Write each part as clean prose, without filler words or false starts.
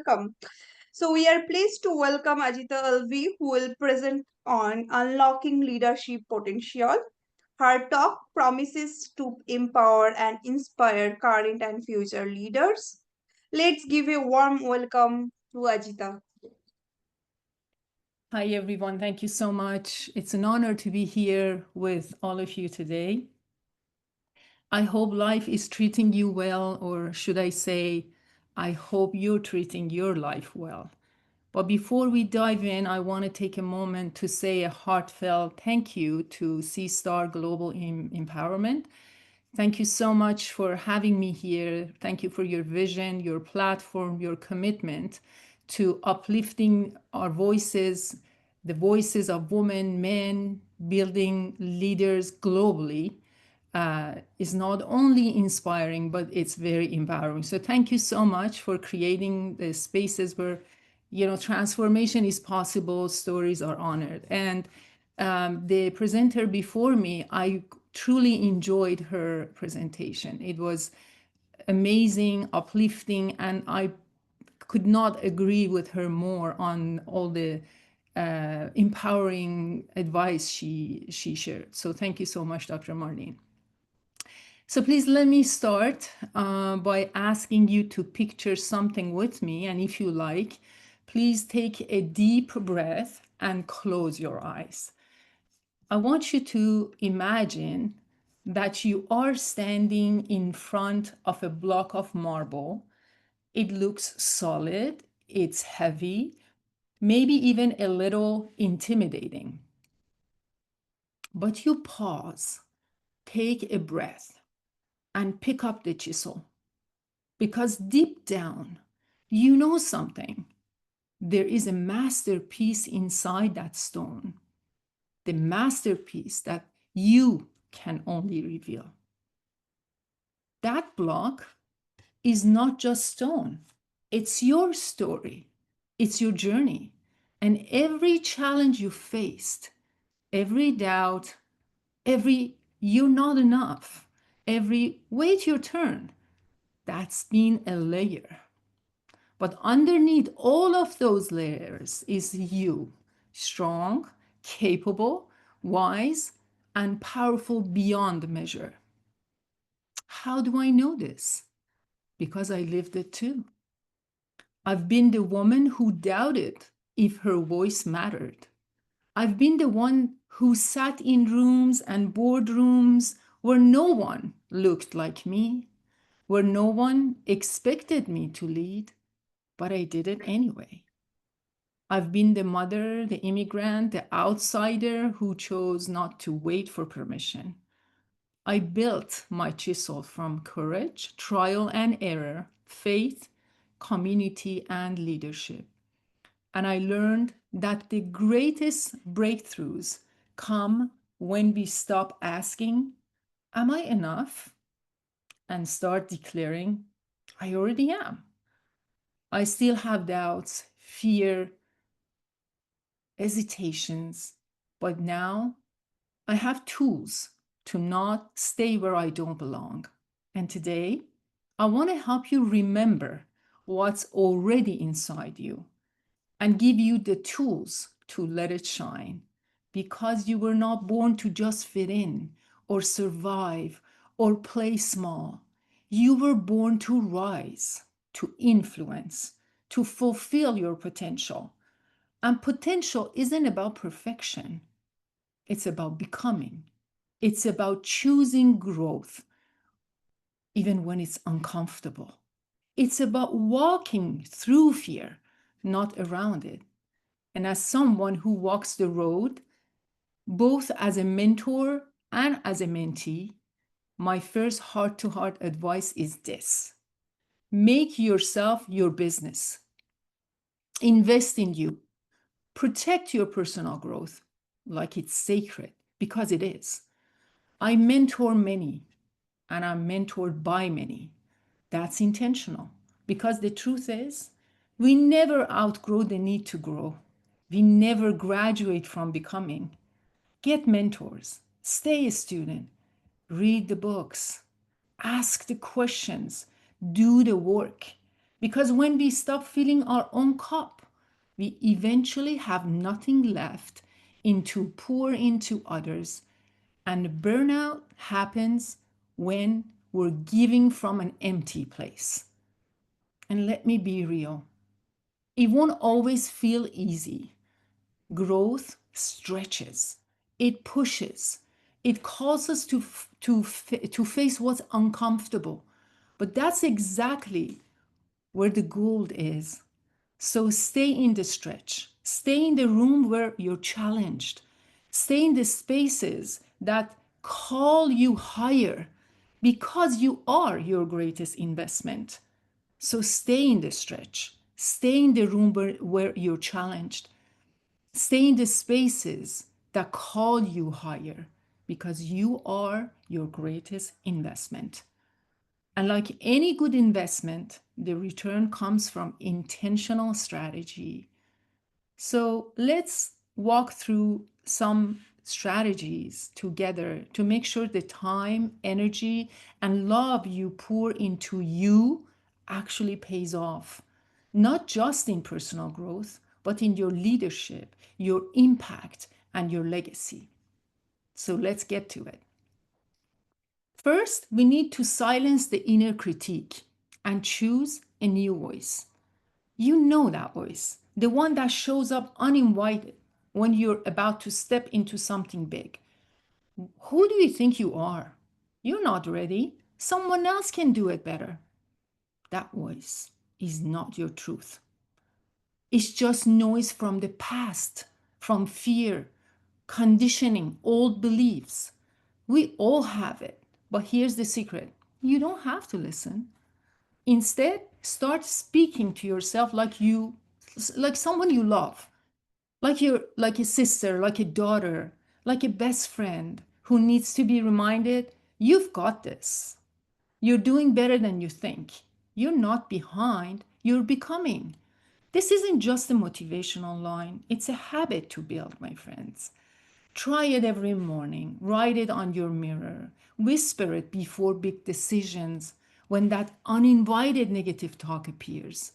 welcome. So, we are pleased to welcome Azita Alavi, who will present on unlocking leadership potential. Her talk promises to empower and inspire current and future leaders. Let's give a warm welcome to Ajita. Hi, everyone. Thank you so much. It's an honor to be here with all of you today. I hope life is treating you well, or should I say, I hope you're treating your life well. But before we dive in, I want to take a moment to say a heartfelt thank you to C Star Global Empowerment. Thank you so much for having me here. Thank you for your vision, your platform, your commitment to uplifting our voices, the voices of women, men, building leaders globally. Is not only inspiring, but it's very empowering. So thank you so much for creating the spaces where, transformation is possible, stories are honored. And the presenter before me, I truly enjoyed her presentation. It was amazing, uplifting, and I could not agree with her more on all the empowering advice she shared. So thank you so much, Dr. Marlene. So please let me start by asking you to picture something with me. And if you like, please take a deep breath and close your eyes. I want you to imagine that you are standing in front of a block of marble. It looks solid, it's heavy, maybe even a little intimidating. But you pause, take a breath, and pick up the chisel. Because deep down, you know something. There is a masterpiece inside that stone, the masterpiece that you can only reveal. That block is not just stone, it's your story, it's your journey. And every challenge you faced, every doubt, every you're not enough, every wait your turn, that's been a layer. But underneath all of those layers is you, strong, capable, wise, and powerful beyond measure. How do I know this? Because I lived it too. I've been the woman who doubted if her voice mattered. I've been the one who sat in rooms and boardrooms where no one looked like me, where no one expected me to lead, but I did it anyway. I've been the mother, the immigrant, the outsider who chose not to wait for permission. I built my chisel from courage, trial and error, faith, community, and leadership. And I learned that the greatest breakthroughs come when we stop asking, am I enough? And start declaring, I already am. I still have doubts, fear, hesitations, but now I have tools to not stay where I don't belong. And today, I want to help you remember what's already inside you and give you the tools to let it shine, because you were not born to just fit in or survive or play small. You were born to rise, to influence, to fulfill your potential. And potential isn't about perfection, it's about becoming. It's about choosing growth, even when it's uncomfortable. It's about walking through fear, not around it. And as someone who walks the road, both as a mentor and as a mentee, my first heart to heart advice is this: make yourself your business, invest in you, protect your personal growth like it's sacred, because it is. I mentor many and I'm mentored by many. That's intentional, because the truth is, we never outgrow the need to grow. We never graduate from becoming. Get mentors, stay a student, read the books, ask the questions, do the work, Because when we stop filling our own cup, we eventually have nothing left into pour into others. And burnout happens when we're giving from an empty place. And let me be real, it won't always feel easy. Growth stretches, it pushes, it calls us to face what's uncomfortable. But that's exactly where the gold is. So stay in the stretch, stay in the room where you're challenged, stay in the spaces that call you higher because you are your greatest investment. So stay in the stretch, stay in the room where you're challenged, stay in the spaces that call you higher because you are your greatest investment. And like any good investment, the return comes from intentional strategy. So let's walk through some strategies together to make sure the time, energy, and love you pour into you actually pays off, not just in personal growth, but in your leadership, your impact, and your legacy. So let's get to it. First, we need to silence the inner critique and choose a new voice. You know that voice, the one that shows up uninvited when you're about to step into something big. Who do you think you are? You're not ready. Someone else can do it better. That voice is not your truth. It's just noise from the past, from fear, conditioning, old beliefs. We all have it. But here's the secret, you don't have to listen. Instead, start speaking to yourself like someone you love, like a sister, like a daughter, like a best friend who needs to be reminded, you've got this. You're doing better than you think. You're not behind, you're becoming. This isn't just a motivational line, it's a habit to build, my friends. Try it every morning, write it on your mirror, whisper it before big decisions when that uninvited negative talk appears.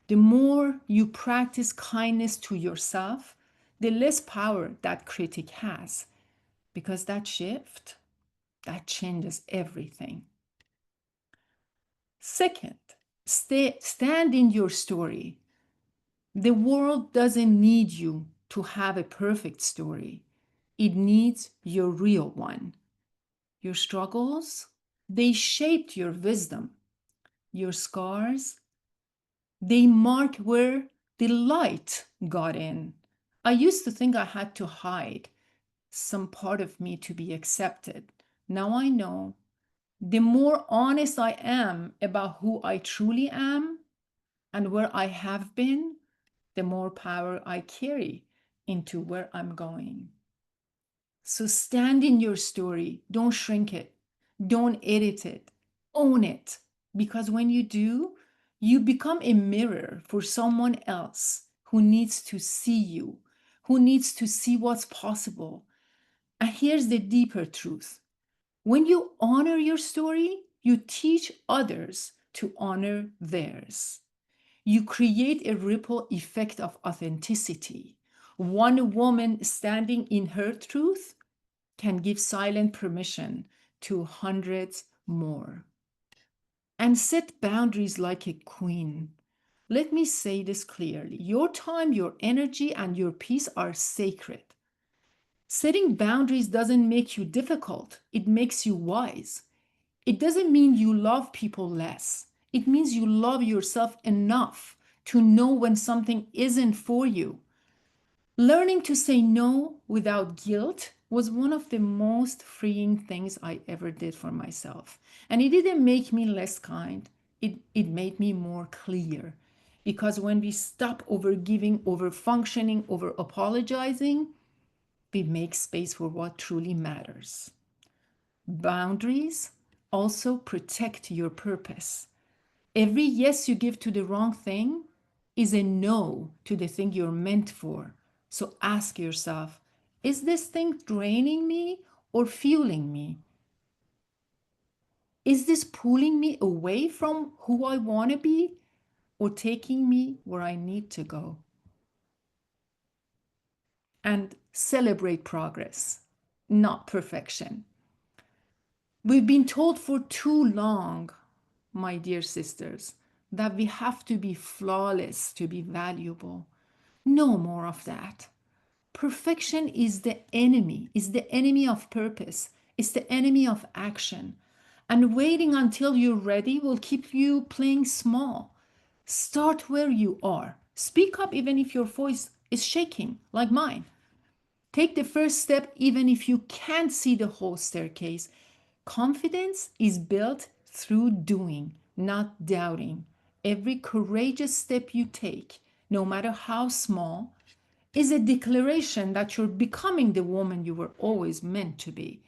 The more you practice kindness to yourself, the less power that critic has. Because that shift, that changes everything. Second, stand in your story. The world doesn't need you to have a perfect story. It needs your real one. Your struggles, they shaped your wisdom. Your scars, they mark where the light got in. I used to think I had to hide some part of me to be accepted. Now I know the more honest I am about who I truly am and where I have been, the more power I carry into where I'm going. So stand in your story. Don't shrink it. Don't edit it. Own it. Because when you do, you become a mirror for someone else who needs to see you, who needs to see what's possible. And here's the deeper truth, when you honor your story, you teach others to honor theirs. You create a ripple effect of authenticity. One woman standing in her truth can give silent permission to hundreds more. And set boundaries like a queen. Let me say this clearly, your time, your energy, and your peace are sacred. Setting boundaries doesn't make you difficult, it makes you wise. It doesn't mean you love people less. It means you love yourself enough to know when something isn't for you. Learning to say no without guilt was one of the most freeing things I ever did for myself. And it didn't make me less kind, it made me more clear. Because when we stop over giving, over functioning, over apologizing, we make space for what truly matters. Boundaries also protect your purpose. Every yes you give to the wrong thing is a no to the thing you're meant for. So ask yourself, is this thing draining me or fueling me? Is this pulling me away from who I want to be? or taking me where I need to go. And celebrate progress, not perfection. We've been told for too long, my dear sisters, that we have to be flawless to be valuable. No more of that. Perfection is the enemy of purpose, it's the enemy of action. And waiting until you're ready will keep you playing small. Start where you are. Speak up even if your voice is shaking, like mine. Take the first step even if you can't see the whole staircase. Confidence is built through doing, not doubting. Every courageous step you take, no matter how small, is a declaration that you're becoming the woman you were always meant to be.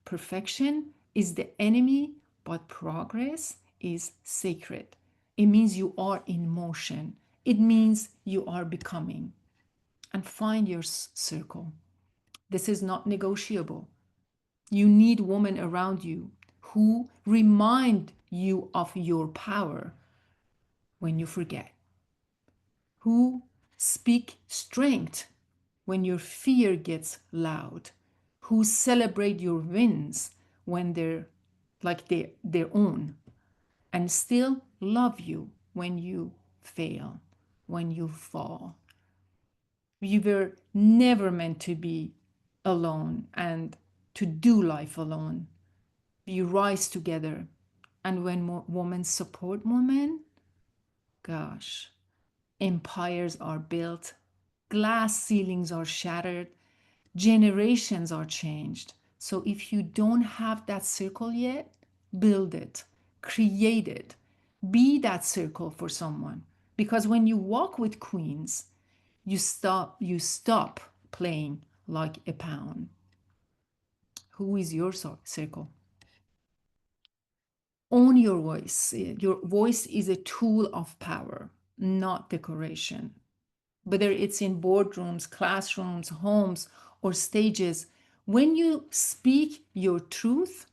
Perfection is the enemy, but progress is sacred. It means you are in motion, it means you are becoming. And find your circle. This is not negotiable. You need women around you who remind you of your power when you forget, who speak strength when your fear gets loud, who celebrate your wins when they're like their own, and still love you when you fail, when you fall. We were never meant to be alone and to do life alone. We rise together. And when women support women, gosh, empires are built, glass ceilings are shattered, generations are changed. So if you don't have that circle yet, build it, create it, be that circle for someone. Because when you walk with queens, you stop playing like a pawn. Who is your circle? Own your voice. Your voice is a tool of power, not decoration. Whether it's in boardrooms, classrooms, homes, or stages, when you speak your truth,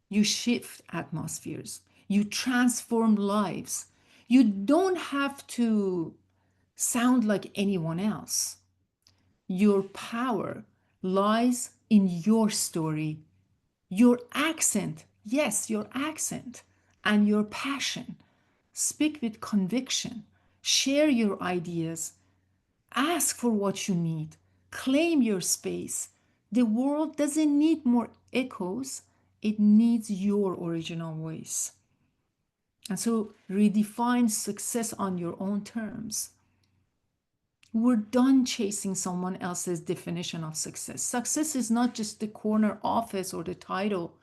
you shift atmospheres, you transform lives. You don't have to sound like anyone else. Your power lies in your story, your accent, yes, your accent, and your passion. Speak with conviction, share your ideas, ask for what you need, claim your space. The world doesn't need more echoes, it needs your original voice. And so redefine success on your own terms. We're done chasing someone else's definition of success. Success is not just the corner office or the title.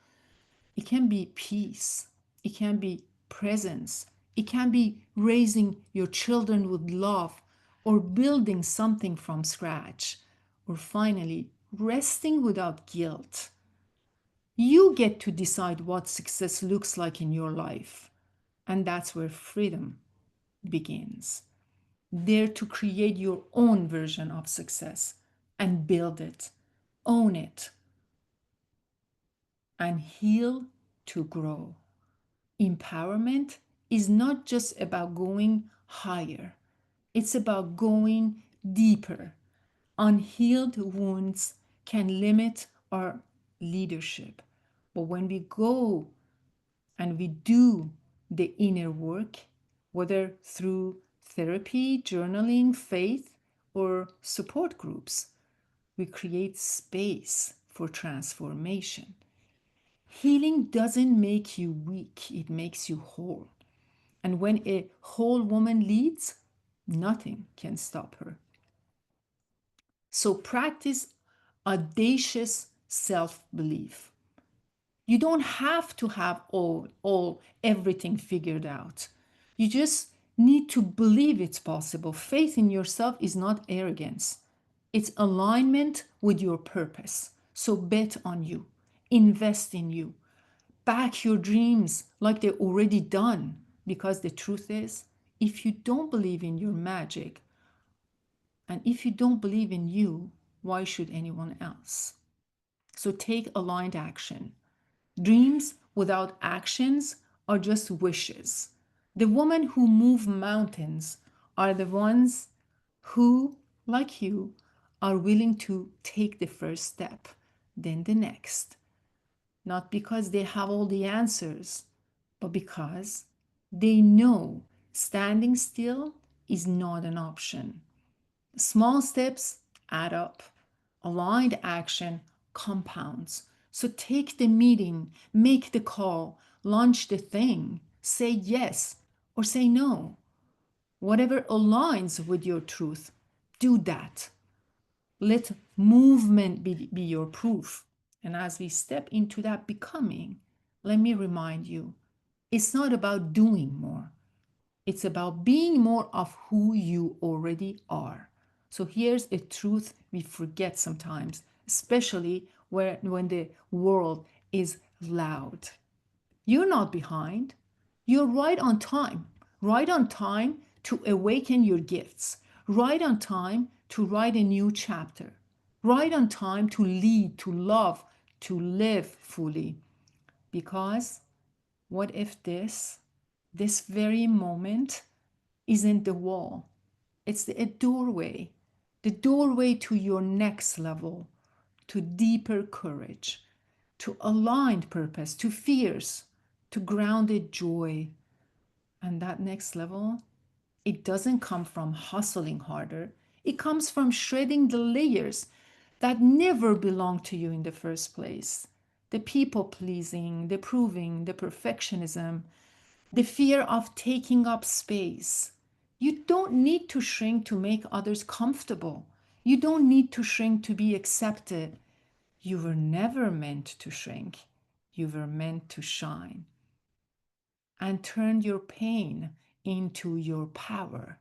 It can be peace. It can be presence. It can be raising your children with love or building something from scratch. Or finally, resting without guilt. You get to decide what success looks like in your life. And that's where freedom begins. Dare to create your own version of success and build it, own it, and heal to grow. Empowerment is not just about going higher, it's about going deeper. Unhealed wounds can limit our leadership. But when we go and we do the inner work, whether through therapy, journaling, faith, or support groups, we create space for transformation. Healing doesn't make you weak, it makes you whole. And when a whole woman leads, nothing can stop her. So practice audacious self belief. You don't have to have all everything figured out. You just need to believe it's possible. Faith in yourself is not arrogance. It's alignment with your purpose. So bet on you. Invest in you. Back your dreams like they're already done. Because the truth is, if you don't believe in your magic and if you don't believe in you, why should anyone else? So take aligned action. Dreams without actions are just wishes. The women who move mountains are the ones who, like you, are willing to take the first step, then the next. Not because they have all the answers, but because they know standing still is not an option. Small steps add up. Aligned action compounds. So take the meeting, make the call, launch the thing, say yes or say no. Whatever aligns with your truth, do that. Let movement be your proof. And as we step into that becoming, let me remind you it's not about doing more, it's about being more of who you already are. So here's a truth we forget sometimes, especially when the world is loud. You're not behind. You're right on time to awaken your gifts, right on time to write a new chapter, right on time to lead, to love, to live fully. Because what if this very moment isn't the wall? It's the doorway to your next level, to deeper courage, to aligned purpose, to fierce, to grounded joy. And that next level, it doesn't come from hustling harder. It comes from shredding the layers that never belonged to you in the first place. The people pleasing, the proving, the perfectionism, the fear of taking up space. You don't need to shrink to make others comfortable. You don't need to shrink to be accepted. You were never meant to shrink. You were meant to shine and turn your pain into your power.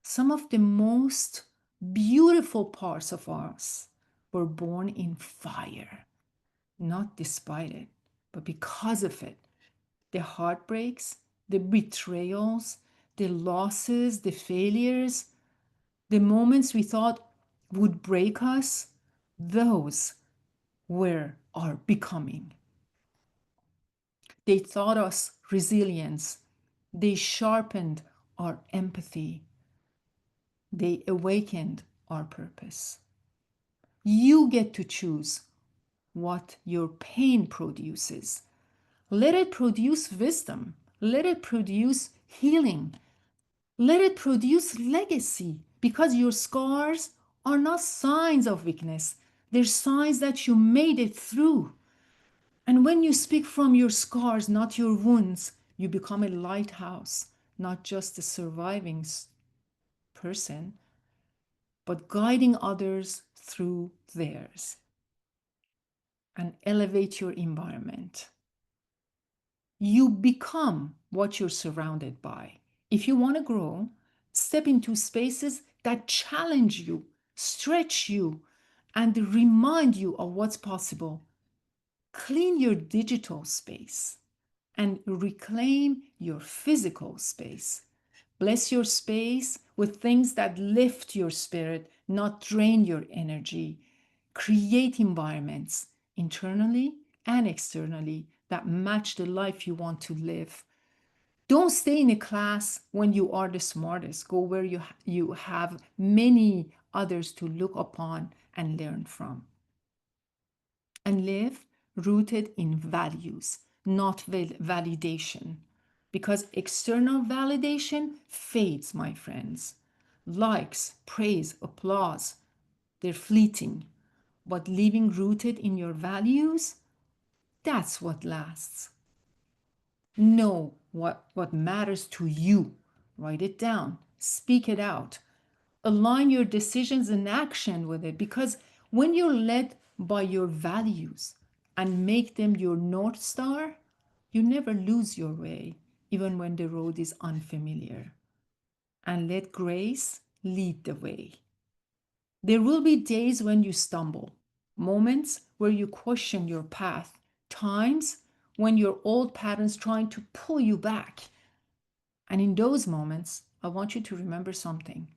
Some of the most beautiful parts of us were born in fire, not despite it, but because of it. The heartbreaks, the betrayals, the losses, the failures, the moments we thought would break us, those were our becoming. They taught us resilience. They sharpened our empathy. They awakened our purpose. You get to choose what your pain produces. Let it produce wisdom. Let it produce healing. Let it produce legacy, because your scars are not signs of weakness. They're signs that you made it through. And when you speak from your scars, not your wounds, you become a lighthouse, not just a surviving person, but guiding others through theirs. And elevate your environment. You become what you're surrounded by. If you want to grow, step into spaces that challenge you, stretch you, and remind you of what's possible. Clean your digital space and reclaim your physical space. Bless your space with things that lift your spirit, not drain your energy. Create environments internally and externally that match the life you want to live. Don't stay in a class when you are the smartest. Go where you have many others to look upon and learn from. And live rooted in values, not validation. Because external validation fades, my friends. Likes, praise, applause, they're fleeting. But living rooted in your values, that's what lasts. Know what matters to you. Write it down, speak it out, align your decisions and action with it, because when you're led by your values and make them your North Star, you never lose your way, even when the road is unfamiliar. And let grace lead the way. There will be days when you stumble, moments where you question your path, times when your old patterns trying to pull you back. And in those moments, I want you to remember something.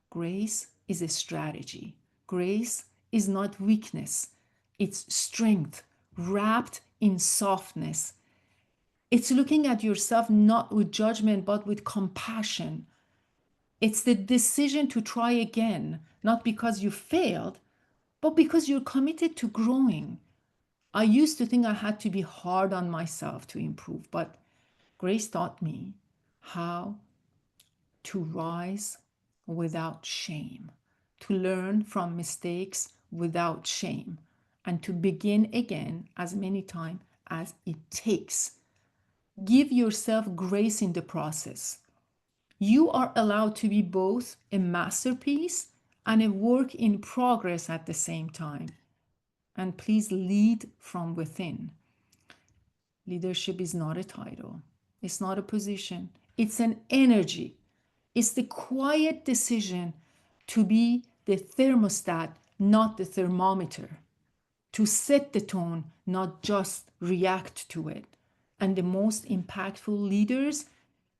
Grace is a strategy. Grace is not weakness, it's strength wrapped in softness. It's looking at yourself not with judgment, but with compassion. It's the decision to try again, not because you failed, but because you're committed to growing. I used to think I had to be hard on myself to improve, but Grace taught me how to rise without shame, to learn from mistakes without shame, and to begin again as many times as it takes. Give yourself grace in the process. You are allowed to be both a masterpiece and a work in progress at the same time. And please lead from within. Leadership is not a title, it's not a position, it's an energy. It's the quiet decision to be the thermostat, not the thermometer, to set the tone, not just react to it. And the most impactful leaders,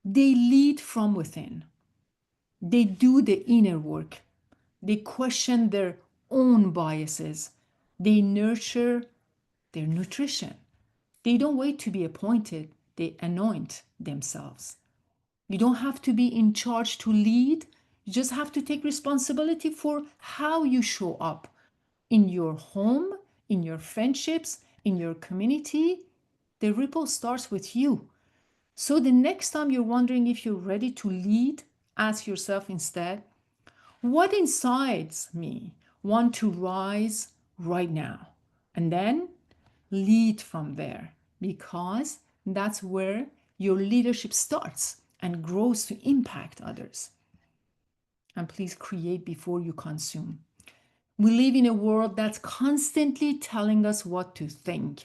they lead from within. They do the inner work. They question their own biases. They nurture their nutrition. They don't wait to be appointed, they anoint themselves. You don't have to be in charge to lead. You just have to take responsibility for how you show up in your home, in your friendships, in your community. The ripple starts with you. So the next time you're wondering if you're ready to lead, ask yourself instead, what incites me want to rise right now? And then lead from there, because that's where your leadership starts and grows to impact others. And please create before you consume. We live in a world that's constantly telling us what to think,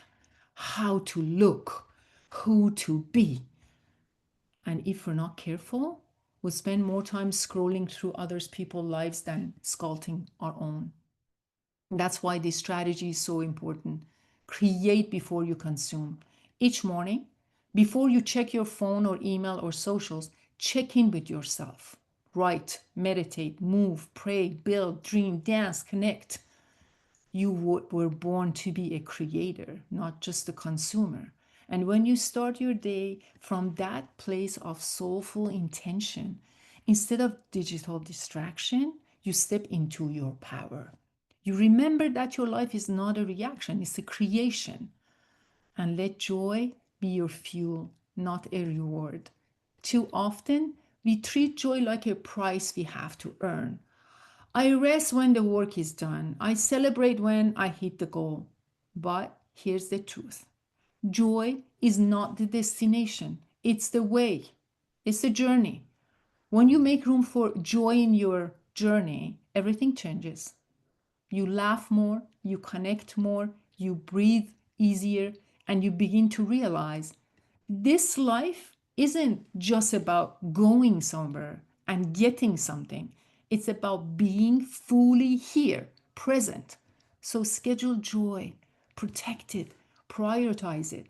how to look, who to be. And if we're not careful, we'll spend more time scrolling through others people's lives than sculpting our own. That's why this strategy is so important. Create before you consume. Each morning, before you check your phone or email or socials, check in with yourself. Write, meditate, move, pray, build, dream, dance, connect. You were born to be a creator, not just a consumer. And when you start your day from that place of soulful intention, instead of digital distraction, you step into your power. You remember that your life is not a reaction, it's a creation. And let joy be your fuel, not a reward. Too often, we treat joy like a price we have to earn. I rest when the work is done. I celebrate when I hit the goal. But here's the truth: joy is not the destination, it's the way, it's the journey. When you make room for joy in your journey, everything changes. You laugh more, you connect more, you breathe easier, and you begin to realize this life isn't just about going somewhere and getting something. It's about being fully here, present. So schedule joy, protect it, prioritize it,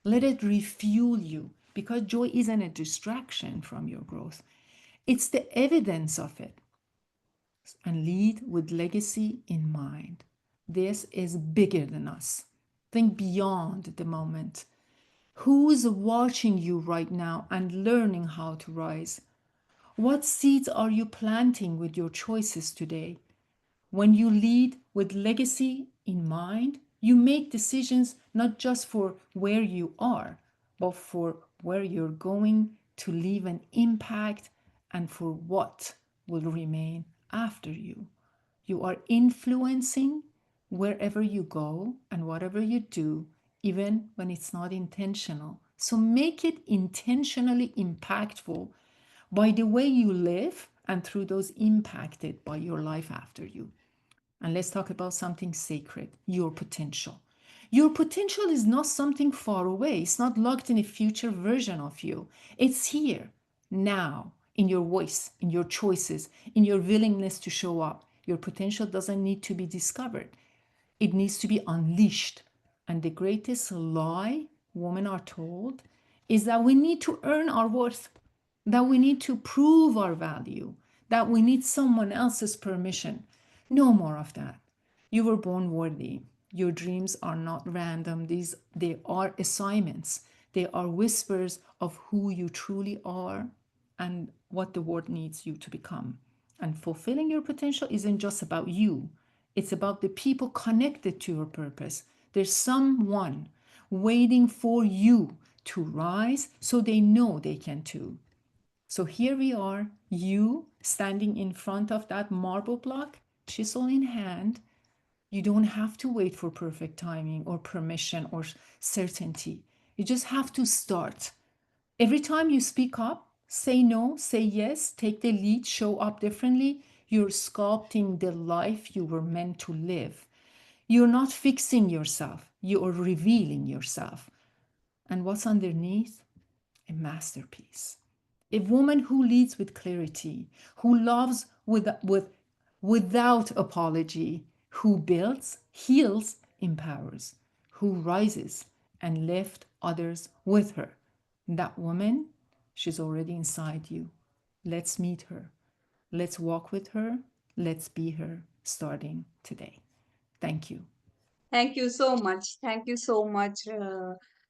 let it refuel you, because joy isn't a distraction from your growth. It's the evidence of it. And lead with legacy in mind. This is bigger than us. Think beyond the moment. Who's watching you right now and learning how to rise? What seeds are you planting with your choices today? When you lead with legacy in mind, you make decisions not just for where you are, but for where you're going to leave an impact and for what will remain after you. You are influencing wherever you go and whatever you do, even when it's not intentional. So make it intentionally impactful by the way you live and through those impacted by your life after you. And let's talk about something sacred: your potential. Your potential is not something far away, it's not locked in a future version of you. It's here, now, in your voice, in your choices, in your willingness to show up. Your potential doesn't need to be discovered, it needs to be unleashed. And the greatest lie women are told is that we need to earn our worth, that we need to prove our value, that we need someone else's permission. No more of that. You were born worthy. Your dreams are not random. They are assignments. They are whispers of who you truly are and what the world needs you to become. And fulfilling your potential isn't just about you, it's about the people connected to your purpose. There's someone waiting for you to rise so they know they can too. So here we are, you standing in front of that marble block, chisel in hand. You don't have to wait for perfect timing or permission or certainty. You just have to start. Every time you speak up, say no, say yes, take the lead, show up differently, you're sculpting the life you were meant to live. You're not fixing yourself, you are revealing yourself. And what's underneath? A masterpiece. A woman who leads with clarity, who loves without apology, who builds, heals, empowers, who rises and lifts others with her. That woman, she's already inside you. Let's meet her. Let's walk with her. Let's be her starting today. Thank you. Thank you so much. Thank you so much,